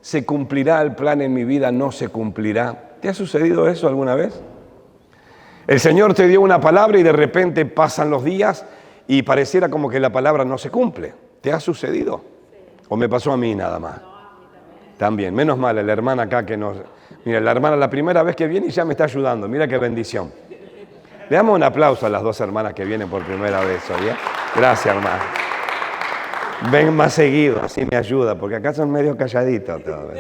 ¿Se cumplirá el plan en mi vida? ¿No se cumplirá? ¿Te ha sucedido eso alguna vez? El Señor te dio una palabra y de repente pasan los días y pareciera como que la palabra no se cumple. ¿Te ha sucedido? ¿O me pasó a mí nada más? También, menos mal, la hermana acá que nos... Mira, la hermana la primera vez que viene y ya me está ayudando. Mira qué bendición. Le damos un aplauso a las dos hermanas que vienen por primera vez hoy, ¿eh? Gracias, hermana. Ven más seguido, así me ayuda, porque acá son medio calladitos todos.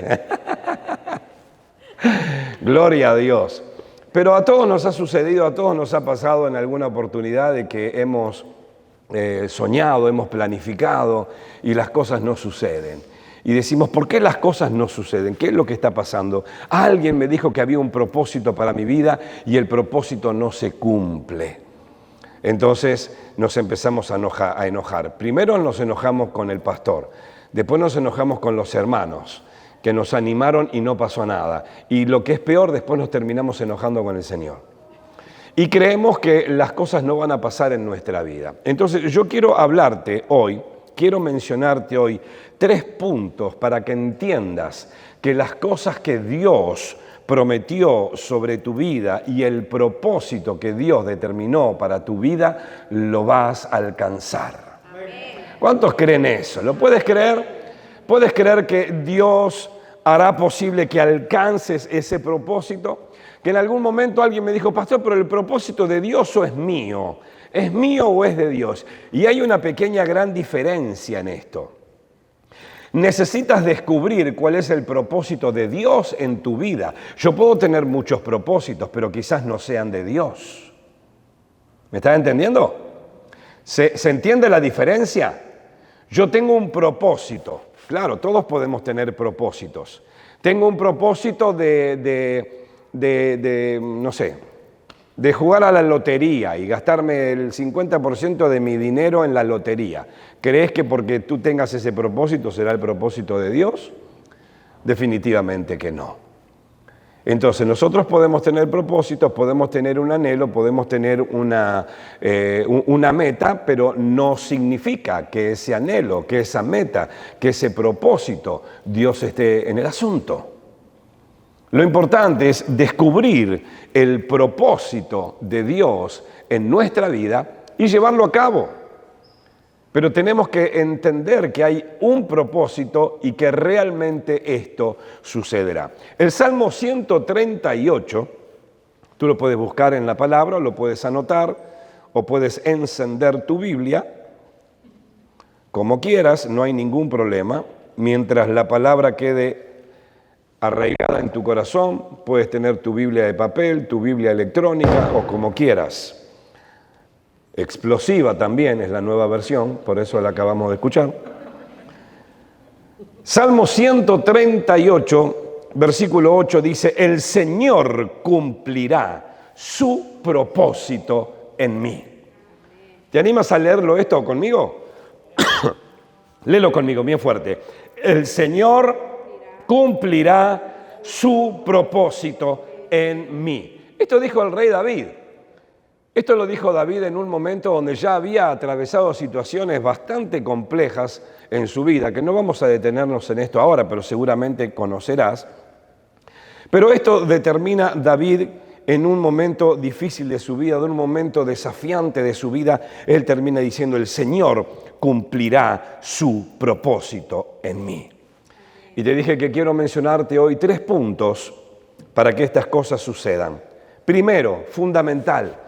Gloria a Dios. Pero a todos nos ha sucedido, a todos nos ha pasado en alguna oportunidad de que hemos soñado, hemos planificado y las cosas no suceden. Y decimos, ¿por qué las cosas no suceden? ¿Qué es lo que está pasando? Alguien me dijo que había un propósito para mi vida y el propósito no se cumple. Entonces nos empezamos a enojar. Primero nos enojamos con el pastor, después nos enojamos con los hermanos que nos animaron y no pasó nada. Y lo que es peor, después nos terminamos enojando con el Señor. Y creemos que las cosas no van a pasar en nuestra vida. Entonces yo quiero hablarte hoy, quiero mencionarte hoy 3 puntos para que entiendas que las cosas que Dios prometió sobre tu vida y el propósito que Dios determinó para tu vida, lo vas a alcanzar. ¿Cuántos creen eso? ¿Lo puedes creer? ¿Puedes creer que Dios hará posible que alcances ese propósito? Que en algún momento alguien me dijo, pastor, pero el propósito de Dios o es mío. ¿Es mío o es de Dios? Y hay una pequeña gran diferencia en esto. Necesitas descubrir cuál es el propósito de Dios en tu vida. Yo puedo tener muchos propósitos, pero quizás no sean de Dios. ¿Me estás entendiendo? ¿Se entiende la diferencia? Yo tengo un propósito. Claro, todos podemos tener propósitos. Tengo un propósito no sé, de jugar a la lotería y gastarme el 50% de mi dinero en la lotería. ¿Crees que porque tú tengas ese propósito será el propósito de Dios? Definitivamente que no. Entonces nosotros podemos tener propósitos, podemos tener un anhelo, podemos tener una meta, pero no significa que ese anhelo, que esa meta, que ese propósito, Dios esté en el asunto. Lo importante es descubrir el propósito de Dios en nuestra vida y llevarlo a cabo. Pero tenemos que entender que hay un propósito y que realmente esto sucederá. El Salmo 138, tú lo puedes buscar en la palabra, lo puedes anotar o puedes encender tu Biblia, como quieras, no hay ningún problema. Mientras la palabra quede arraigada en tu corazón, puedes tener tu Biblia de papel, tu Biblia electrónica o como quieras. Explosiva también es la nueva versión, por eso la acabamos de escuchar. Salmo 138, versículo 8 dice, el Señor cumplirá su propósito en mí. ¿Te animas a leerlo esto conmigo? Léelo conmigo, bien fuerte. El Señor cumplirá su propósito en mí. Esto dijo el rey David. Esto lo dijo David en un momento donde ya había atravesado situaciones bastante complejas en su vida, que no vamos a detenernos en esto ahora, pero seguramente conocerás. Pero esto determina David en un momento difícil de su vida, en un momento desafiante de su vida. Él termina diciendo, el Señor cumplirá su propósito en mí. Y te dije que quiero mencionarte hoy 3 puntos para que estas cosas sucedan. Primero, fundamental,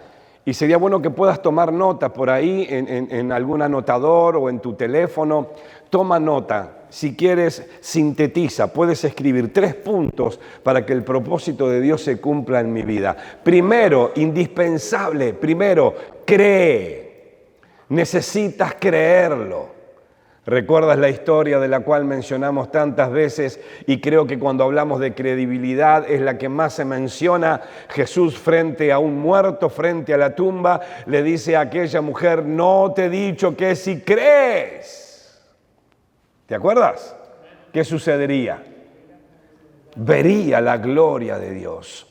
y sería bueno que puedas tomar nota por ahí en algún anotador o en tu teléfono. Toma nota. Si quieres, sintetiza. Puedes escribir 3 puntos para que el propósito de Dios se cumpla en mi vida. Primero, indispensable. Primero, cree. Necesitas creerlo. ¿Recuerdas la historia de la cual mencionamos tantas veces? Y creo que cuando hablamos de credibilidad es la que más se menciona. Jesús frente a un muerto, frente a la tumba, le dice a aquella mujer, no te he dicho que si crees. ¿Te acuerdas? ¿Qué sucedería? Vería la gloria de Dios.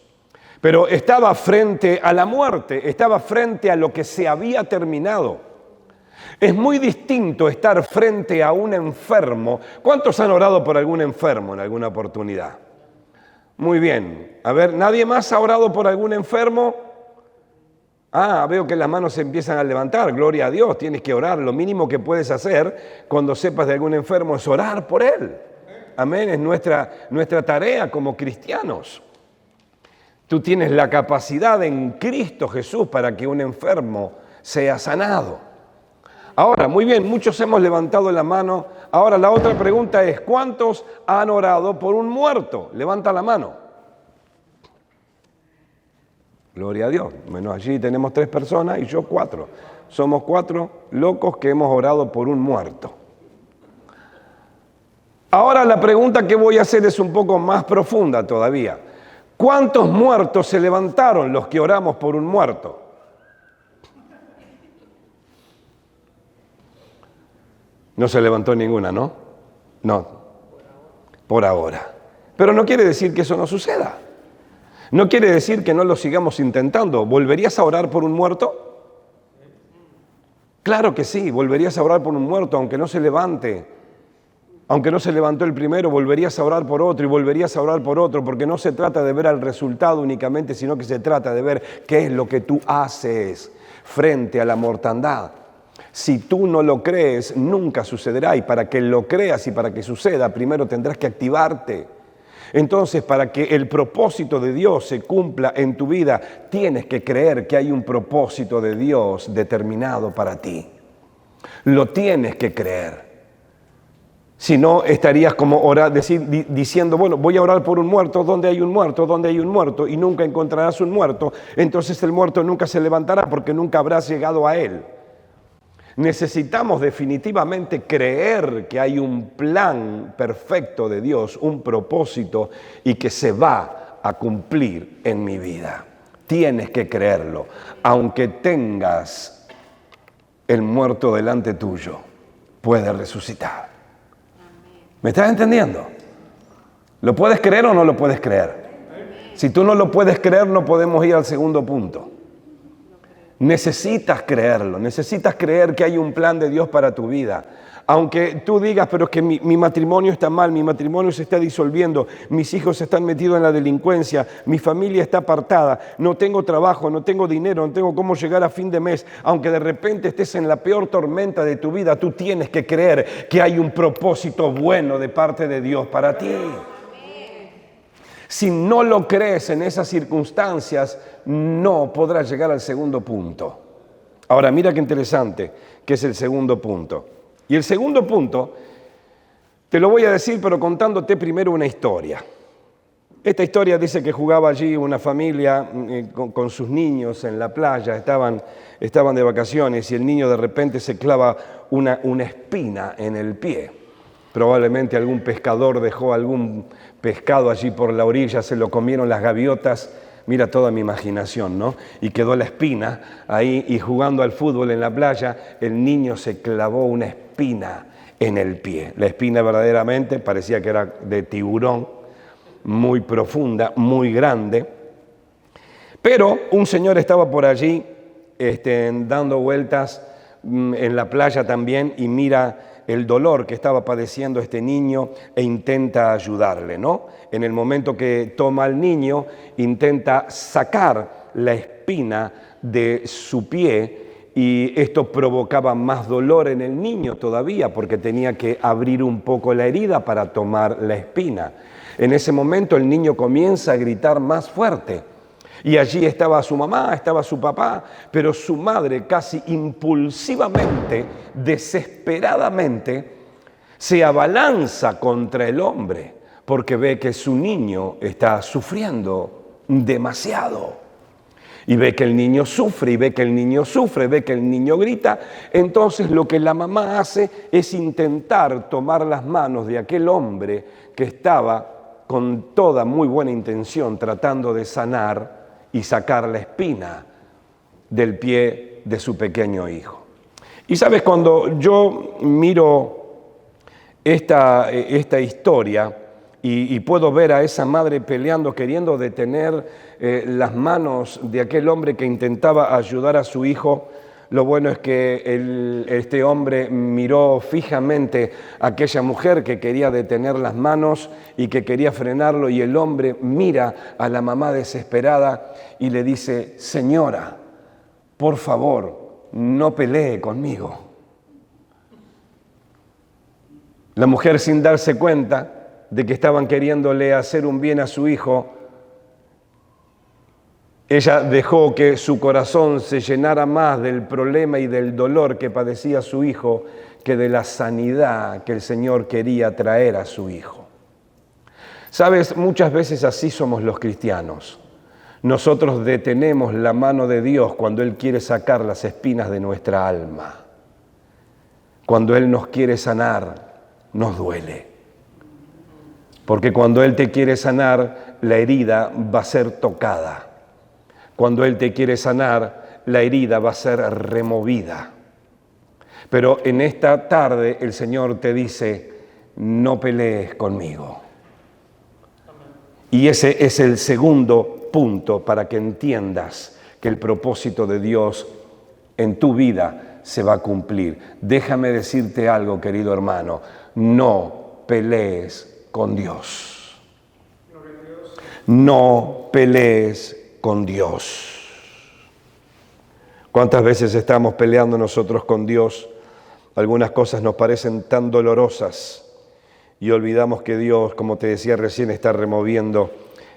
Pero estaba frente a la muerte, estaba frente a lo que se había terminado. Es muy distinto estar frente a un enfermo. ¿Cuántos han orado por algún enfermo en alguna oportunidad? Muy bien. A ver, ¿nadie más ha orado por algún enfermo? Veo que las manos se empiezan a levantar. Gloria a Dios, tienes que orar. Lo mínimo que puedes hacer cuando sepas de algún enfermo es orar por él. Amén, es nuestra tarea como cristianos. Tú tienes la capacidad en Cristo Jesús para que un enfermo sea sanado. Ahora, muy bien, muchos hemos levantado la mano. Ahora la otra pregunta es, ¿cuántos han orado por un muerto? Levanta la mano. Gloria a Dios. Bueno, allí tenemos 3 personas y yo 4. Somos 4 locos que hemos orado por un muerto. Ahora la pregunta que voy a hacer es un poco más profunda todavía. ¿Cuántos muertos se levantaron los que oramos por un muerto? No se levantó ninguna, ¿no? No, por ahora. Pero no quiere decir que eso no suceda. No quiere decir que no lo sigamos intentando. ¿Volverías a orar por un muerto? Claro que sí, volverías a orar por un muerto, aunque no se levante. Aunque no se levantó el primero, volverías a orar por otro y volverías a orar por otro, porque no se trata de ver el resultado únicamente, sino que se trata de ver qué es lo que tú haces frente a la mortandad. Si tú no lo crees, nunca sucederá, y para que lo creas y para que suceda, primero tendrás que activarte. Entonces, para que el propósito de Dios se cumpla en tu vida, tienes que creer que hay un propósito de Dios determinado para ti. Lo tienes que creer. Si no, estarías como diciendo, bueno, voy a orar por un muerto. ¿Dónde hay un muerto? ¿Dónde hay un muerto? Y nunca encontrarás un muerto. Entonces el muerto nunca se levantará porque nunca habrás llegado a él. Necesitamos definitivamente creer que hay un plan perfecto de Dios, un propósito y que se va a cumplir en mi vida. Tienes que creerlo, aunque tengas el muerto delante tuyo, puede resucitar. ¿Me estás entendiendo? ¿Lo puedes creer o no lo puedes creer? Si tú no lo puedes creer, no podemos ir al segundo punto. Necesitas creerlo, necesitas creer que hay un plan de Dios para tu vida. Aunque tú digas, pero es que mi matrimonio está mal, mi matrimonio se está disolviendo, mis hijos están metidos en la delincuencia, mi familia está apartada, no tengo trabajo, no tengo dinero, no tengo cómo llegar a fin de mes. Aunque de repente estés en la peor tormenta de tu vida, tú tienes que creer que hay un propósito bueno de parte de Dios para ti. Si no lo crees en esas circunstancias, no podrás llegar al segundo punto. Ahora, mira qué interesante que es el segundo punto. Y el segundo punto, te lo voy a decir, pero contándote primero una historia. Esta historia dice que jugaba allí una familia con sus niños en la playa, estaban de vacaciones y el niño de repente se clava una espina en el pie. Probablemente algún pescador dejó algún pescado allí por la orilla, se lo comieron las gaviotas. Mira toda mi imaginación, ¿no? Y quedó la espina ahí, y jugando al fútbol en la playa, el niño se clavó una espina en el pie. La espina verdaderamente parecía que era de tiburón, muy profunda, muy grande. Pero un señor estaba por allí dando vueltas en la playa también y mira el dolor que estaba padeciendo este niño e intenta ayudarle, ¿no? En el momento que toma al niño, intenta sacar la espina de su pie y esto provocaba más dolor en el niño todavía porque tenía que abrir un poco la herida para tomar la espina. En ese momento el niño comienza a gritar más fuerte. Y allí estaba su mamá, estaba su papá, pero su madre casi impulsivamente, desesperadamente, se abalanza contra el hombre porque ve que su niño está sufriendo demasiado. Y ve que el niño sufre, y ve que el niño sufre, ve que el niño grita. Entonces lo que la mamá hace es intentar tomar las manos de aquel hombre que estaba con toda muy buena intención tratando de sanar y sacar la espina del pie de su pequeño hijo. Y sabes, cuando yo miro esta historia y puedo ver a esa madre peleando, queriendo detener las manos de aquel hombre que intentaba ayudar a su hijo, Lo bueno es que este hombre miró fijamente a aquella mujer que quería detener las manos y que quería frenarlo, y el hombre mira a la mamá desesperada y le dice: señora, por favor, no pelee conmigo. La mujer, sin darse cuenta de que estaban queriéndole hacer un bien a su hijo, ella dejó que su corazón se llenara más del problema y del dolor que padecía su hijo que de la sanidad que el Señor quería traer a su hijo. Sabes, muchas veces así somos los cristianos. Nosotros detenemos la mano de Dios cuando Él quiere sacar las espinas de nuestra alma. Cuando Él nos quiere sanar, nos duele. Porque cuando Él te quiere sanar, la herida va a ser tocada. Cuando Él te quiere sanar, la herida va a ser removida. Pero en esta tarde el Señor te dice: no pelees conmigo. Y ese es el segundo punto para que entiendas que el propósito de Dios en tu vida se va a cumplir. Déjame decirte algo, querido hermano: no pelees con Dios. No pelees con Dios. ¿Cuántas veces estamos peleando nosotros con Dios? Algunas cosas nos parecen tan dolorosas y olvidamos que Dios, como te decía recién, está removiendo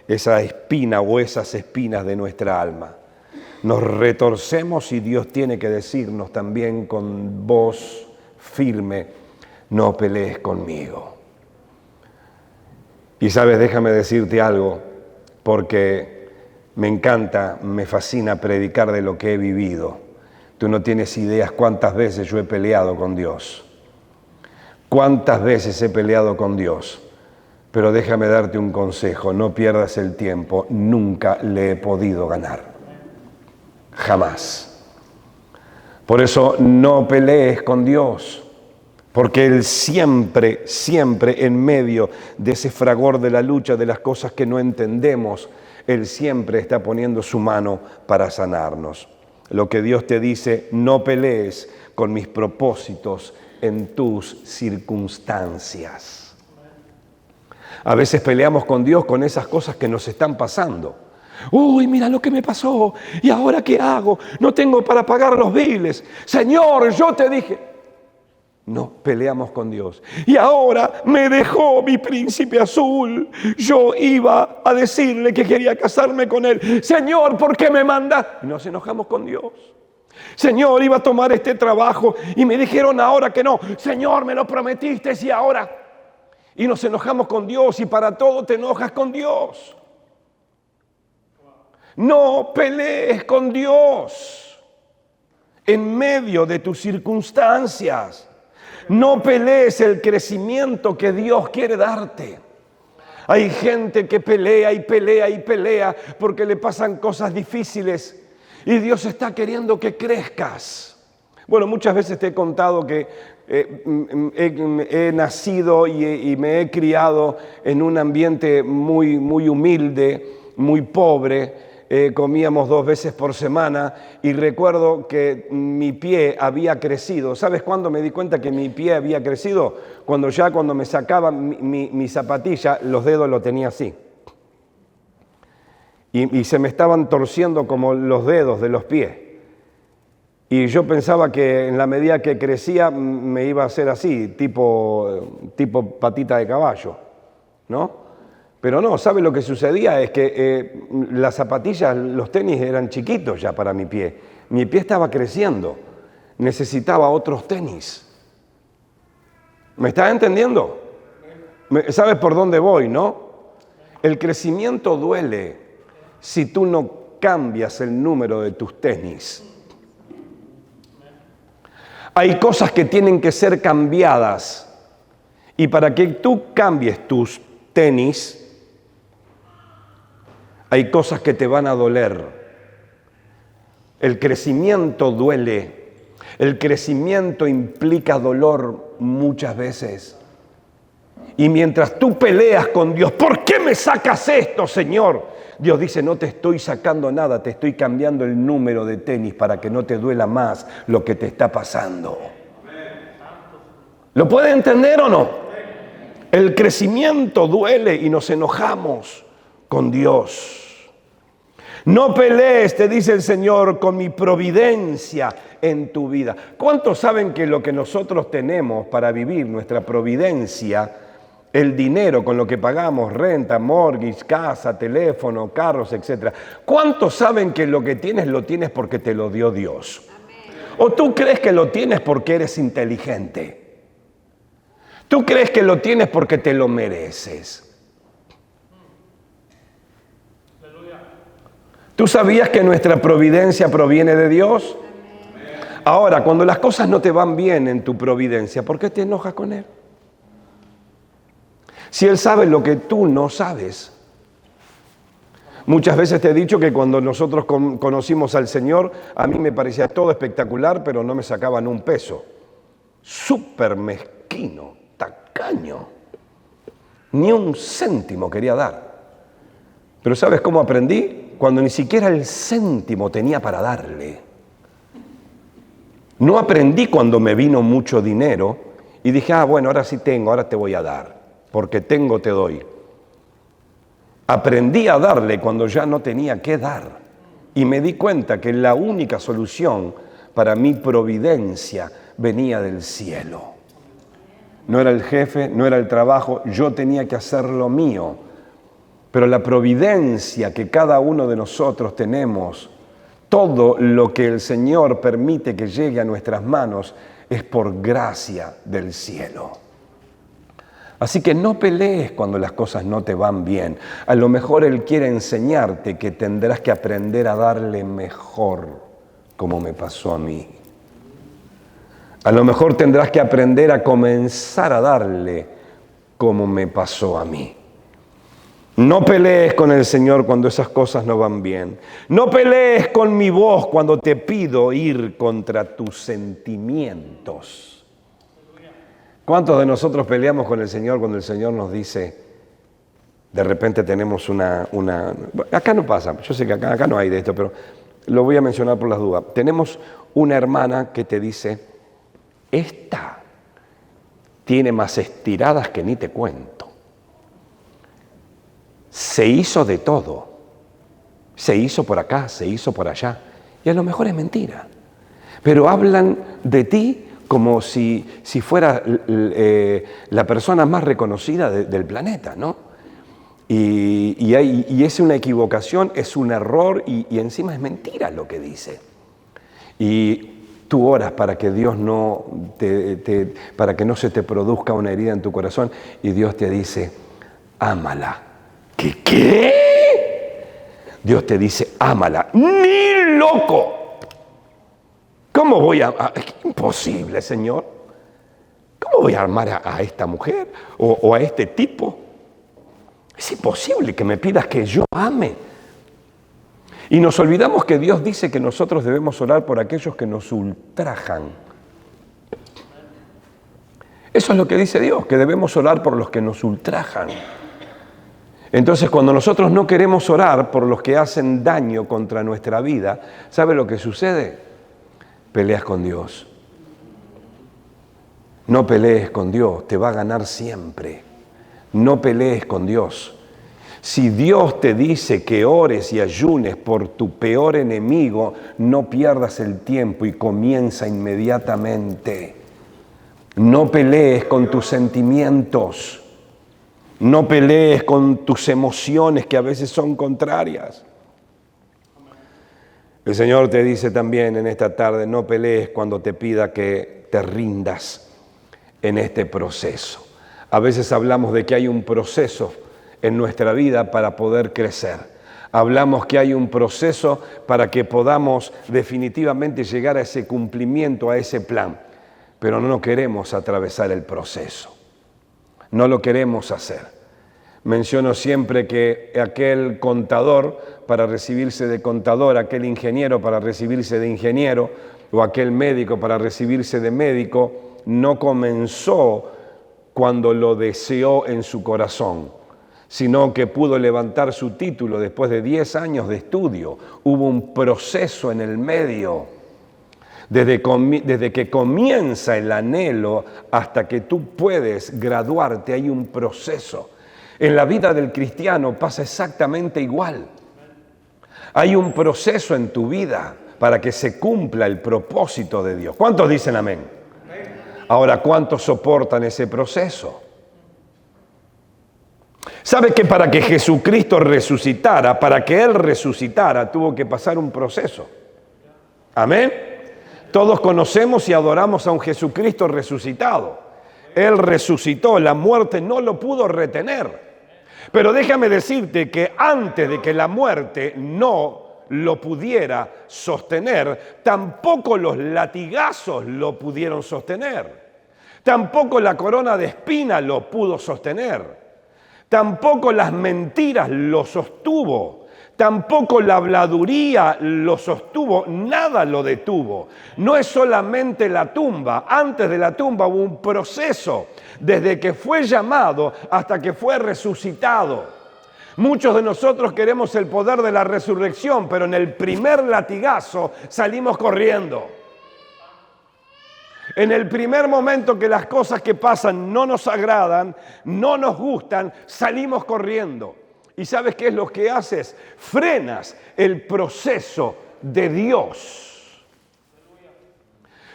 esa espina o esas espinas de nuestra alma. Nos retorcemos y Dios tiene que decirnos también con voz firme: no pelees conmigo. Y sabes, déjame decirte algo, porque me encanta, me fascina predicar de lo que he vivido. Tú no tienes ideas cuántas veces yo he peleado con Dios. Cuántas veces he peleado con Dios. Pero déjame darte un consejo: no pierdas el tiempo. Nunca le he podido ganar. Jamás. Por eso no pelees con Dios. Porque Él siempre, siempre en medio de ese fragor de la lucha, de las cosas que no entendemos, Él siempre está poniendo su mano para sanarnos. Lo que Dios te dice: no pelees con mis propósitos en tus circunstancias. A veces peleamos con Dios con esas cosas que nos están pasando. Uy, mira lo que me pasó, ¿y ahora qué hago? No tengo para pagar los biles. Señor, yo te dije. No, peleamos con Dios. Y ahora me dejó mi príncipe azul. Yo iba a decirle que quería casarme con él. Señor, ¿por qué me manda? Y nos enojamos con Dios. Señor, iba a tomar este trabajo y me dijeron ahora que no. Señor, me lo prometiste y ahora. Y nos enojamos con Dios, y para todo te enojas con Dios. No pelees con Dios en medio de tus circunstancias. No pelees el crecimiento que Dios quiere darte. Hay gente que pelea y pelea y pelea porque le pasan cosas difíciles y Dios está queriendo que crezcas. Bueno, muchas veces te he contado que he nacido y me he criado en un ambiente muy, muy humilde, muy pobre. Comíamos 2 veces por semana y recuerdo que mi pie había crecido. ¿Sabes cuándo me di cuenta que mi pie había crecido? Cuando me sacaba mi zapatilla, los dedos lo tenía así. Y se me estaban torciendo como los dedos de los pies. Y yo pensaba que en la medida que crecía me iba a hacer así, tipo patita de caballo, ¿no? Pero no, ¿sabe lo que sucedía? Es que las zapatillas, los tenis eran chiquitos ya para mi pie. Mi pie estaba creciendo, necesitaba otros tenis. ¿Me estás entendiendo? ¿Sabes por dónde voy, no? El crecimiento duele si tú no cambias el número de tus tenis. Hay cosas que tienen que ser cambiadas y para que tú cambies tus tenis, hay cosas que te van a doler. El crecimiento duele. El crecimiento implica dolor muchas veces. Y mientras tú peleas con Dios, ¿por qué me sacas esto, Señor? Dios dice, no te estoy sacando nada, te estoy cambiando el número de tenis para que no te duela más lo que te está pasando. ¿Lo puede entender o no? El crecimiento duele y nos enojamos con Dios. No pelees, te dice el Señor, con mi providencia en tu vida. ¿Cuántos saben que lo que nosotros tenemos para vivir, nuestra providencia, el dinero con lo que pagamos, renta, mortgage, casa, teléfono, carros, etcétera? ¿Cuántos saben que lo que tienes lo tienes porque te lo dio Dios? ¿O tú crees que lo tienes porque eres inteligente? ¿Tú crees que lo tienes porque te lo mereces? ¿Tú sabías que nuestra providencia proviene de Dios? Ahora, cuando las cosas no te van bien en tu providencia, ¿por qué te enojas con Él? Si Él sabe lo que tú no sabes. Muchas veces te he dicho que cuando nosotros conocimos al Señor, a mí me parecía todo espectacular, pero no me sacaban un peso. Súper mezquino, tacaño. Ni un céntimo quería dar. Pero ¿sabes cómo aprendí? Cuando ni siquiera el céntimo tenía para darle. No aprendí cuando me vino mucho dinero y dije, bueno, ahora sí tengo, ahora te voy a dar. Porque tengo, te doy. Aprendí a darle cuando ya no tenía que dar. Y me di cuenta que la única solución para mi providencia venía del cielo. No era el jefe, no era el trabajo, yo tenía que hacer lo mío. Pero la providencia que cada uno de nosotros tenemos, todo lo que el Señor permite que llegue a nuestras manos, es por gracia del cielo. Así que no pelees cuando las cosas no te van bien. A lo mejor Él quiere enseñarte que tendrás que aprender a darle mejor, como me pasó a mí. A lo mejor tendrás que aprender a comenzar a darle como me pasó a mí. No pelees con el Señor cuando esas cosas no van bien. No pelees con mi voz cuando te pido ir contra tus sentimientos. ¿Cuántos de nosotros peleamos con el Señor cuando el Señor nos dice, de repente tenemos una... Acá no pasa, yo sé que acá no hay de esto, pero lo voy a mencionar por las dudas. Tenemos una hermana que te dice, esta tiene más estiradas que ni te cuento. Se hizo de todo. Se hizo por acá, se hizo por allá. Y a lo mejor es mentira. Pero hablan de ti como si fuera la persona más reconocida del planeta, ¿no? Y es una equivocación, es un error y encima es mentira lo que dice. Y tú oras para que Dios para que no se te produzca una herida en tu corazón y Dios te dice, ámala. ¿Qué? Dios te dice, ámala. ¡Ni loco! ¿Cómo voy a...? Es imposible, Señor. ¿Cómo voy a amar a esta mujer o a este tipo? Es imposible que me pidas que yo ame. Y nos olvidamos que Dios dice que nosotros debemos orar por aquellos que nos ultrajan. Eso es lo que dice Dios, que debemos orar por los que nos ultrajan. Entonces, cuando nosotros no queremos orar por los que hacen daño contra nuestra vida, ¿sabe lo que sucede? Peleas con Dios. No pelees con Dios, te va a ganar siempre. No pelees con Dios. Si Dios te dice que ores y ayunes por tu peor enemigo, no pierdas el tiempo y comienza inmediatamente. No pelees con tus sentimientos. No pelees con tus emociones que a veces son contrarias. El Señor te dice también en esta tarde, no pelees cuando te pida que te rindas en este proceso. A veces hablamos de que hay un proceso en nuestra vida para poder crecer. Hablamos que hay un proceso para que podamos definitivamente llegar a ese cumplimiento, a ese plan. Pero no queremos atravesar el proceso. No lo queremos hacer. Menciono siempre que aquel contador para recibirse de contador, aquel ingeniero para recibirse de ingeniero o aquel médico para recibirse de médico, no comenzó cuando lo deseó en su corazón, sino que pudo levantar su título después de 10 años de estudio. Hubo un proceso en el medio, desde que comienza el anhelo hasta que tú puedes graduarte, hay un proceso. En la vida del cristiano pasa exactamente igual. Hay un proceso en tu vida para que se cumpla el propósito de Dios. ¿Cuántos dicen amén? Ahora, ¿cuántos soportan ese proceso? ¿Sabe que para que Jesucristo resucitara, para que Él resucitara, tuvo que pasar un proceso? Amén. Todos conocemos y adoramos a un Jesucristo resucitado. Él resucitó, la muerte no lo pudo retener. Pero déjame decirte que antes de que la muerte no lo pudiera sostener, tampoco los latigazos lo pudieron sostener. Tampoco la corona de espina lo pudo sostener. Tampoco las mentiras lo sostuvo. Tampoco la habladuría lo sostuvo, nada lo detuvo. No es solamente la tumba, antes de la tumba hubo un proceso, desde que fue llamado hasta que fue resucitado. Muchos de nosotros queremos el poder de la resurrección, pero en el primer latigazo salimos corriendo. En el primer momento que las cosas que pasan no nos agradan, no nos gustan, salimos corriendo. ¿Y sabes qué es lo que haces? Frenas el proceso de Dios.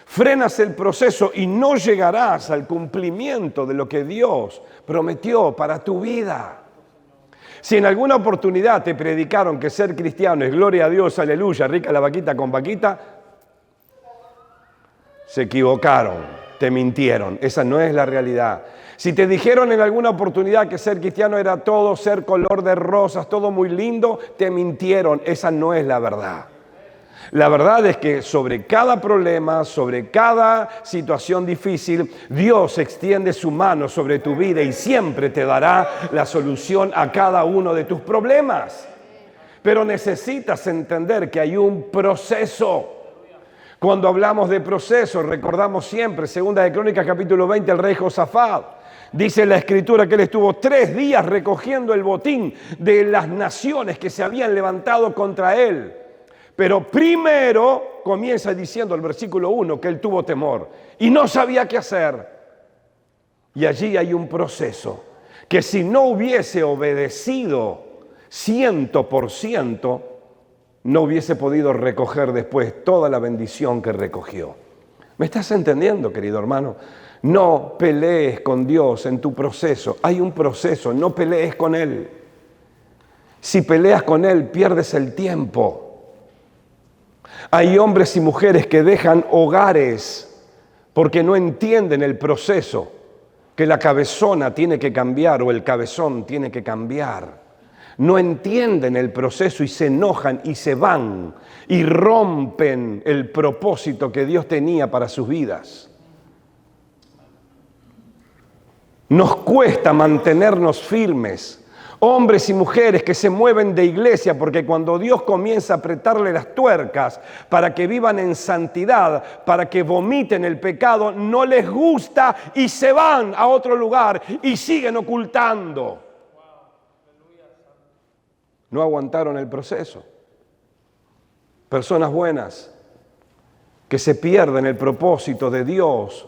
Frenas el proceso y no llegarás al cumplimiento de lo que Dios prometió para tu vida. Si en alguna oportunidad te predicaron que ser cristiano es gloria a Dios, aleluya, rica la vaquita con vaquita, se equivocaron, te mintieron. Esa no es la realidad. Si te dijeron en alguna oportunidad que ser cristiano era todo ser color de rosas, todo muy lindo, te mintieron. Esa no es la verdad. La verdad es que sobre cada problema, sobre cada situación difícil, Dios extiende su mano sobre tu vida y siempre te dará la solución a cada uno de tus problemas. Pero necesitas entender que hay un proceso. Cuando hablamos de proceso, recordamos siempre, 2 de Crónicas capítulo 20, el rey Josafat. Dice la Escritura que él estuvo 3 días recogiendo el botín de las naciones que se habían levantado contra él. Pero primero comienza diciendo el versículo 1 que él tuvo temor y no sabía qué hacer. Y allí hay un proceso que si no hubiese obedecido 100%, no hubiese podido recoger después toda la bendición que recogió. ¿Me estás entendiendo, querido hermano? No pelees con Dios en tu proceso. Hay un proceso, no pelees con Él. Si peleas con Él, pierdes el tiempo. Hay hombres y mujeres que dejan hogares porque no entienden el proceso, que la cabezona tiene que cambiar o el cabezón tiene que cambiar. No entienden el proceso y se enojan y se van y rompen el propósito que Dios tenía para sus vidas. Nos cuesta mantenernos firmes. Hombres y mujeres que se mueven de iglesia porque cuando Dios comienza a apretarle las tuercas para que vivan en santidad, para que vomiten el pecado, no les gusta y se van a otro lugar y siguen ocultando. No aguantaron el proceso. Personas buenas que se pierden el propósito de Dios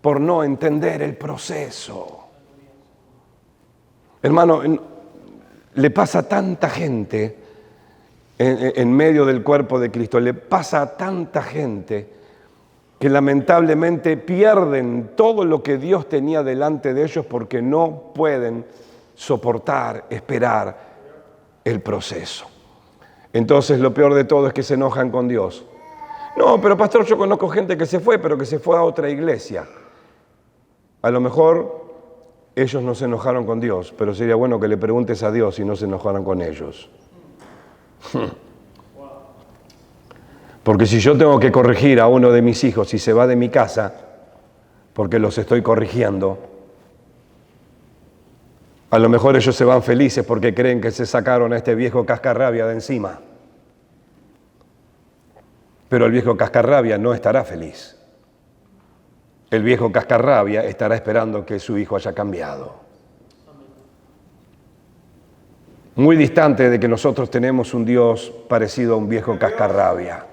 por no entender el proceso. Hermano, le pasa a tanta gente en medio del cuerpo de Cristo, le pasa a tanta gente que lamentablemente pierden todo lo que Dios tenía delante de ellos porque no pueden soportar, esperar el proceso. Entonces lo peor de todo es que se enojan con Dios. No, pero pastor, yo conozco gente que se fue, pero que se fue a otra iglesia. A lo mejor ellos no se enojaron con Dios, pero sería bueno que le preguntes a Dios si no se enojaron con ellos. Porque si yo tengo que corregir a uno de mis hijos y se va de mi casa, porque los estoy corrigiendo, a lo mejor ellos se van felices porque creen que se sacaron a este viejo cascarrabia de encima. Pero el viejo cascarrabia no estará feliz. El viejo cascarrabia estará esperando que su hijo haya cambiado. Muy distante de que nosotros tenemos un Dios parecido a un viejo cascarrabia.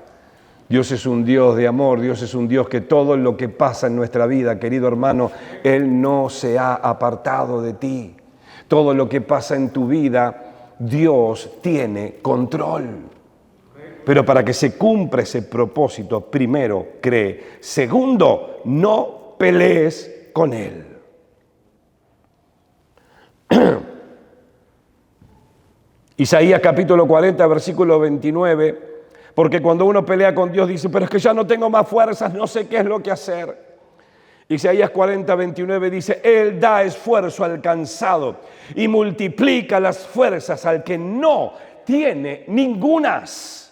Dios es un Dios de amor, Dios es un Dios que todo lo que pasa en nuestra vida, querido hermano, Él no se ha apartado de ti. Todo lo que pasa en tu vida, Dios tiene control. Pero para que se cumpla ese propósito, primero, cree. Segundo, no pelees con Él. Isaías capítulo 40, versículo 29, porque cuando uno pelea con Dios dice, pero es que ya no tengo más fuerzas, no sé qué es lo que hacer. Isaías 40, 29 dice, Él da esfuerzo al cansado y multiplica las fuerzas al que no tiene ningunas.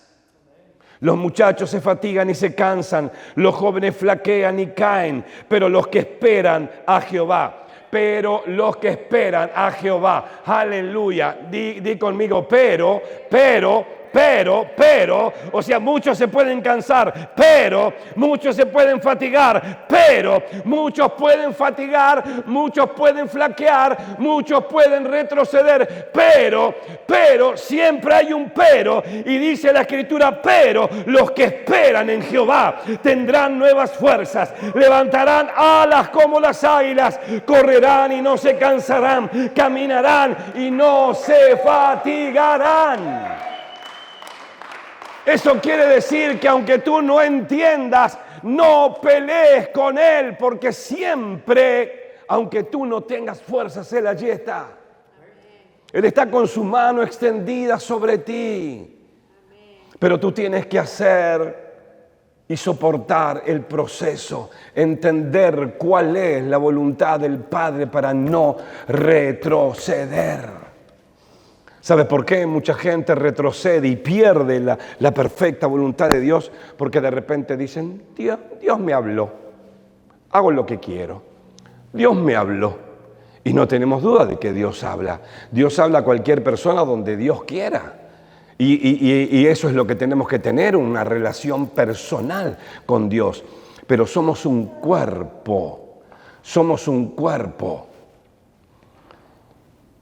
Los muchachos se fatigan y se cansan, los jóvenes flaquean y caen, pero los que esperan a Jehová. Pero los que esperan a Jehová, aleluya, di conmigo, pero, o sea, muchos se pueden cansar, pero muchos se pueden fatigar, pero muchos pueden fatigar, muchos pueden flaquear, muchos pueden retroceder, pero, siempre hay un pero, y dice la Escritura, pero los que esperan en Jehová tendrán nuevas fuerzas, levantarán alas como las águilas, correrán y no se cansarán, caminarán y no se fatigarán. Eso quiere decir que aunque tú no entiendas, no pelees con Él, porque siempre, aunque tú no tengas fuerzas, Él allí está. Él está con su mano extendida sobre ti. Pero tú tienes que hacer y soportar el proceso, entender cuál es la voluntad del Padre para no retroceder. ¿Sabes por qué mucha gente retrocede y pierde la perfecta voluntad de Dios? Porque de repente dicen, Dios me habló, hago lo que quiero. Dios me habló. Y no tenemos duda de que Dios habla. Dios habla a cualquier persona donde Dios quiera. Y eso es lo que tenemos que tener, una relación personal con Dios. Pero somos un cuerpo. Somos un cuerpo.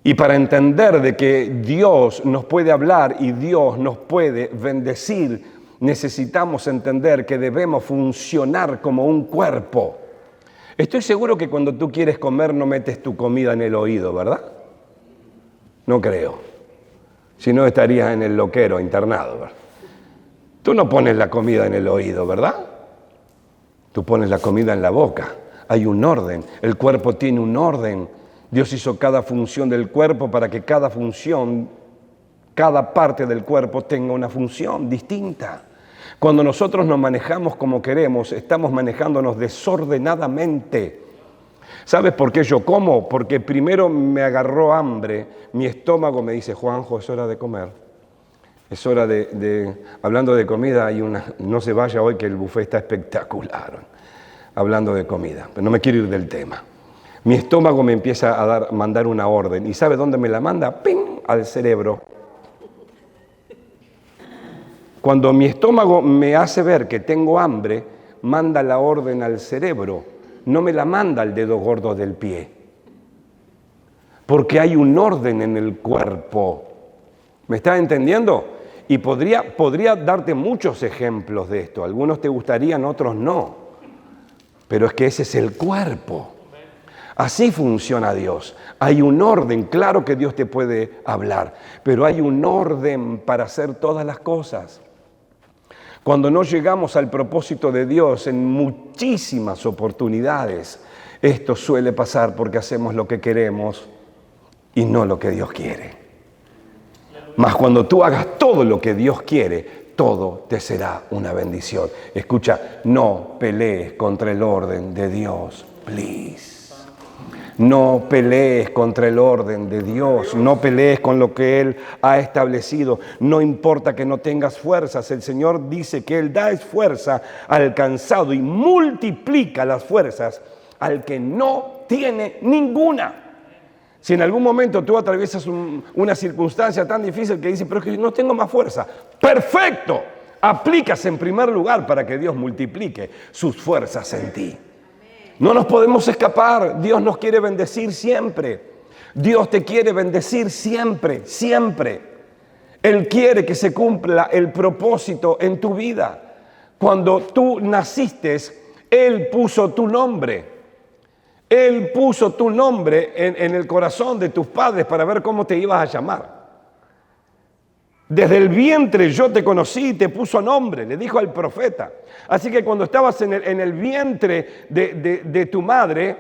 Y para entender de que Dios nos puede hablar y Dios nos puede bendecir, necesitamos entender que debemos funcionar como un cuerpo. Estoy seguro que cuando tú quieres comer no metes tu comida en el oído, ¿verdad? No creo. Si no estarías en el loquero internado, ¿verdad? Tú no pones la comida en el oído, ¿verdad? Tú pones la comida en la boca. Hay un orden. El cuerpo tiene un orden. Dios hizo cada función del cuerpo para que cada función, cada parte del cuerpo tenga una función distinta. Cuando nosotros nos manejamos como queremos, estamos manejándonos desordenadamente. ¿Sabes por qué yo como? Porque primero me agarró hambre, mi estómago me dice, Juanjo, es hora de comer. Es hora hablando de comida, no se vaya hoy que el buffet está espectacular. Hablando de comida, pero no me quiero ir del tema. Mi estómago me empieza a mandar una orden. ¿Y sabe dónde me la manda? ¡Ping! Al cerebro. Cuando mi estómago me hace ver que tengo hambre, manda la orden al cerebro. No me la manda al dedo gordo del pie. Porque hay un orden en el cuerpo. ¿Me estás entendiendo? Y podría darte muchos ejemplos de esto. Algunos te gustarían, otros no. Pero es que ese es el cuerpo. Así funciona Dios. Hay un orden, claro que Dios te puede hablar, pero hay un orden para hacer todas las cosas. Cuando no llegamos al propósito de Dios en muchísimas oportunidades, esto suele pasar porque hacemos lo que queremos y no lo que Dios quiere. Mas cuando tú hagas todo lo que Dios quiere, todo te será una bendición. Escucha, no pelees contra el orden de Dios, please. No pelees contra el orden de Dios, no pelees con lo que Él ha establecido. No importa que no tengas fuerzas, el Señor dice que Él da fuerza al cansado y multiplica las fuerzas al que no tiene ninguna. Si en algún momento tú atraviesas una circunstancia tan difícil que dices, pero es que no tengo más fuerza, ¡perfecto! Aplicas en primer lugar para que Dios multiplique sus fuerzas en ti. No nos podemos escapar. Dios nos quiere bendecir siempre. Dios te quiere bendecir siempre, siempre. Él quiere que se cumpla el propósito en tu vida. Cuando tú naciste, Él puso tu nombre. Él puso tu nombre en el corazón de tus padres para ver cómo te ibas a llamar. Desde el vientre yo te conocí y te puso nombre, le dijo al profeta. Así que cuando estabas en el vientre de tu madre,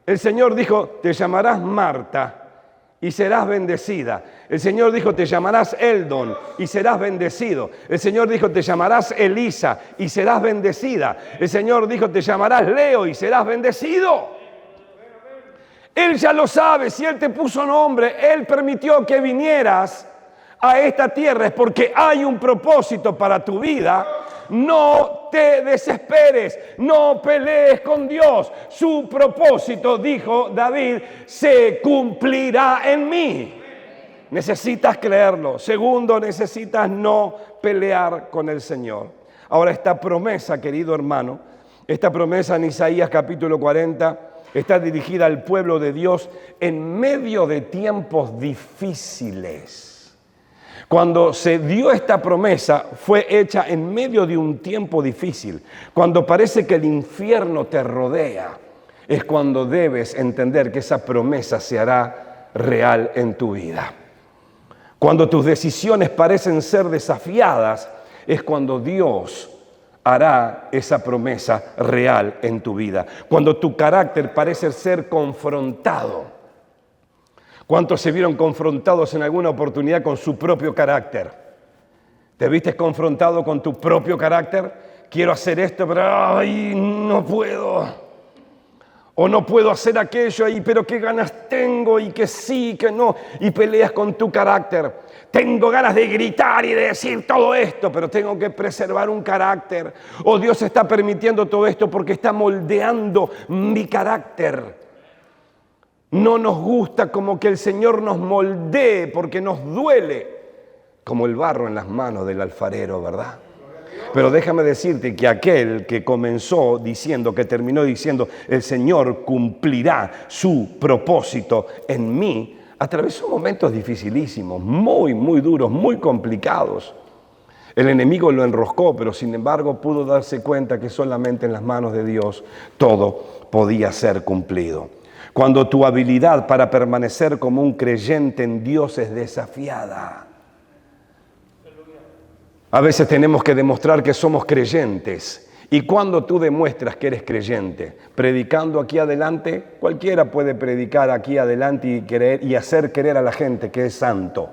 el Señor dijo, te llamarás Marta y serás bendecida. El Señor dijo, te llamarás Eldon y serás bendecido. El Señor dijo, te llamarás Elisa y serás bendecida. El Señor dijo, te llamarás Leo y serás bendecido. Él ya lo sabe, si Él te puso nombre, Él permitió que vinieras a esta tierra, es porque hay un propósito para tu vida. No te desesperes, no pelees con Dios. Su propósito, dijo David, se cumplirá en mí. Necesitas creerlo. Segundo, necesitas no pelear con el Señor. Ahora, esta promesa, querido hermano, esta promesa en Isaías capítulo 40 está dirigida al pueblo de Dios en medio de tiempos difíciles. Cuando se dio esta promesa, fue hecha en medio de un tiempo difícil. Cuando parece que el infierno te rodea, es cuando debes entender que esa promesa se hará real en tu vida. Cuando tus decisiones parecen ser desafiadas, es cuando Dios hará esa promesa real en tu vida. Cuando tu carácter parece ser confrontado. ¿Cuántos se vieron confrontados en alguna oportunidad con su propio carácter? ¿Te viste confrontado con tu propio carácter? Quiero hacer esto, pero ay, no puedo. O no puedo hacer aquello, pero qué ganas tengo, y que sí, que no. Y peleas con tu carácter. Tengo ganas de gritar y de decir todo esto, pero tengo que preservar un carácter. O Dios está permitiendo todo esto porque está moldeando mi carácter. No nos gusta como que el Señor nos moldee porque nos duele, como el barro en las manos del alfarero, ¿verdad? Pero déjame decirte que aquel que comenzó diciendo, que terminó diciendo, el Señor cumplirá su propósito en mí, atravesó momentos dificilísimos, muy, muy duros, muy complicados. El enemigo lo enroscó, pero sin embargo pudo darse cuenta que solamente en las manos de Dios todo podía ser cumplido. Cuando tu habilidad para permanecer como un creyente en Dios es desafiada. A veces tenemos que demostrar que somos creyentes. Y cuando tú demuestras que eres creyente, predicando aquí adelante, cualquiera puede predicar aquí adelante y creer y hacer creer a la gente que es santo.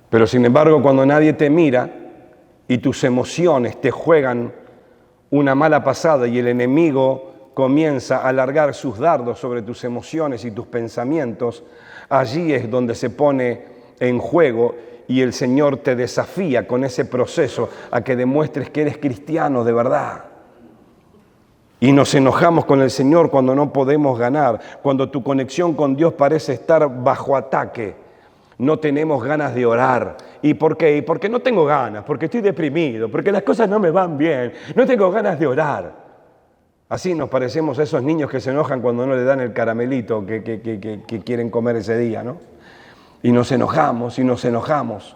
Pero sin embargo, cuando nadie te mira y tus emociones te juegan una mala pasada y el enemigo comienza a alargar sus dardos sobre tus emociones y tus pensamientos, allí es donde se pone en juego y el Señor te desafía con ese proceso a que demuestres que eres cristiano de verdad. Y nos enojamos con el Señor cuando no podemos ganar, cuando tu conexión con Dios parece estar bajo ataque. No tenemos ganas de orar. ¿Y por qué? Porque no tengo ganas, porque estoy deprimido, porque las cosas no me van bien, no tengo ganas de orar. Así nos parecemos a esos niños que se enojan cuando no le dan el caramelito que quieren comer ese día, ¿no? Y nos enojamos y nos enojamos.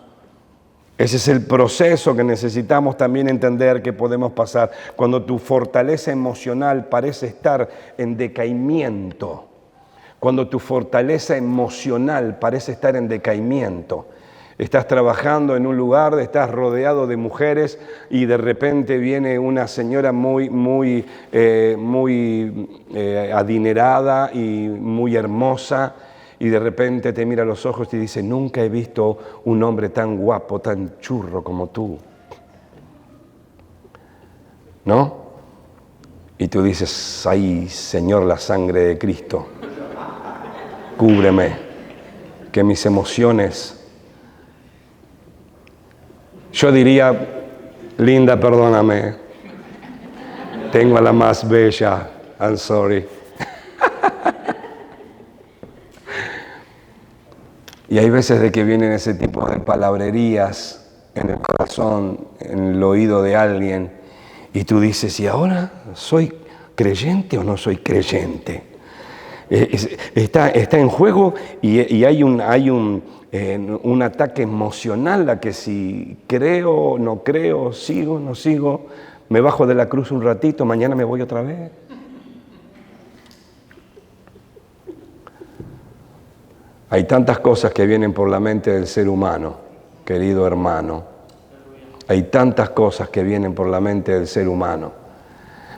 Ese es el proceso que necesitamos también entender que podemos pasar cuando tu fortaleza emocional parece estar en decaimiento. Cuando tu fortaleza emocional parece estar en decaimiento. Estás trabajando en un lugar, estás rodeado de mujeres y de repente viene una señora muy adinerada y muy hermosa y de repente te mira a los ojos y dice, nunca he visto un hombre tan guapo, tan churro como tú. ¿No? Y tú dices, ay, Señor, la sangre de Cristo, cúbreme, que mis emociones... Yo diría, linda, perdóname, tengo a la más bella, I'm sorry. Y hay veces de que vienen ese tipo de palabrerías en el corazón, en el oído de alguien, Y tú dices, ¿y ahora soy creyente o no soy creyente? Está en juego y hay un ataque emocional a que si creo, no creo, sigo, no sigo, me bajo de la cruz un ratito, mañana me voy otra vez. Hay tantas cosas que vienen por la mente del ser humano, querido hermano. Hay tantas cosas que vienen por la mente del ser humano.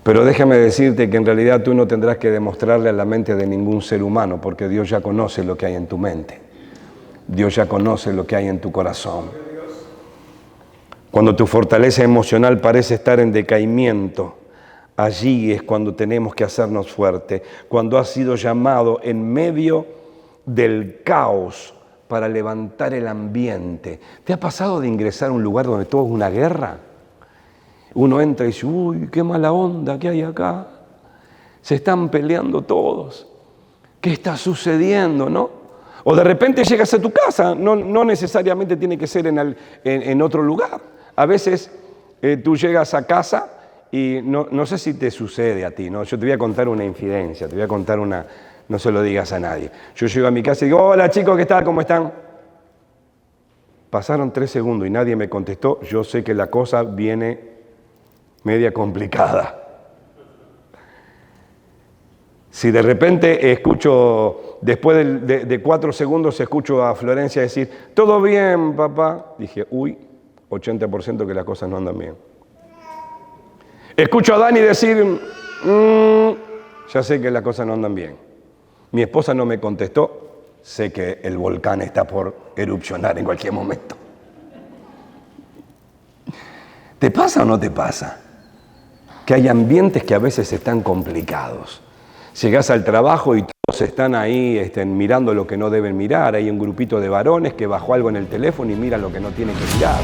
Pero déjame decirte que en realidad tú no tendrás que demostrarle a la mente de ningún ser humano, porque Dios ya conoce lo que hay en tu mente. Dios ya conoce lo que hay en tu corazón. Cuando tu fortaleza emocional parece estar en decaimiento, allí es cuando tenemos que hacernos fuertes. Cuando has sido llamado en medio del caos para levantar el ambiente. ¿Te ha pasado de ingresar a un lugar donde todo es una guerra? Uno entra y dice, uy, qué mala onda que hay acá. Se están peleando todos. ¿Qué está sucediendo, no? O de repente llegas a tu casa, no necesariamente tiene que ser en otro lugar. A veces tú llegas a casa y no sé si te sucede a ti, ¿no? Yo te voy a contar una infidencia, te voy a contar una, no se lo digas a nadie. Yo llego a mi casa y digo, hola chicos, ¿qué tal? ¿Cómo están? Pasaron 3 segundos y nadie me contestó. Yo sé que la cosa viene media complicada. Si de repente escucho, después de 4 segundos escucho a Florencia decir, todo bien, papá, dije, uy, 80% que las cosas no andan bien. Escucho a Dani decir, ya sé que las cosas no andan bien. Mi esposa no me contestó, sé que el volcán está por erupcionar en cualquier momento. ¿Te pasa o no te pasa? Que hay ambientes que a veces están complicados. Llegás al trabajo y todos están ahí mirando lo que no deben mirar. Hay un grupito de varones que bajó algo en el teléfono y mira lo que no tienen que mirar.